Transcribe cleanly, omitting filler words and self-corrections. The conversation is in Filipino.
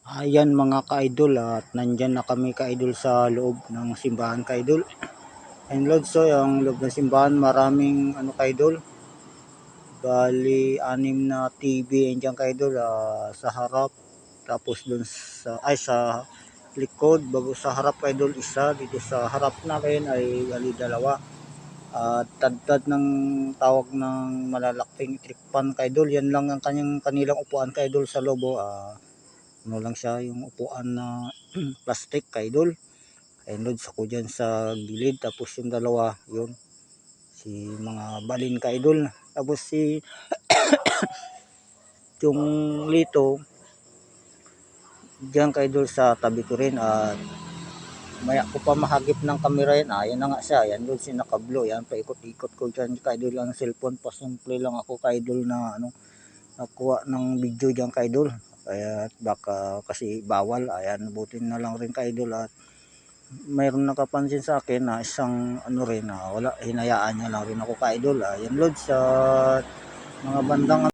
Ayan mga ka-idol, at nandyan na kami ka-idol sa loob ng simbahan ka-idol. And Lord, so yung loob ng simbahan maraming ka-idol. Bali, 6 na TV andyan ka-idol, sa harap. Tapos dun sa likod, bago sa harap ka-idol isa, dito sa harap namin ay dalawa. At tadtad ng tawag ng malalaking trikpan ka-idol, yan lang ang kanilang upuan ka-idol sa lobo. Ano lang siya, yung upuan na plastic ka-idol. Ayun Lods, ako dyan sa gilid, tapos yung dalawa yun, si mga balin ka-idol. Tapos yung lito dyan ka-idol sa tabi ko rin. At maya ko pa mahagip ng camera yan. Yan na nga siya, yan Lods, yung nakablo yan, paikot-ikot ko dyan ka-idol ang cellphone. Pasimple lang ako ka-idol na nakuha ng video dyan ka-idol. Kaya baka kasi bawal, ayan, butin na lang rin ka-idol. At mayroon nakapansin sa akin na isang rin, wala, hinayaan niya lang rin ako ka-idol. Ayan Lods, sa mga bandang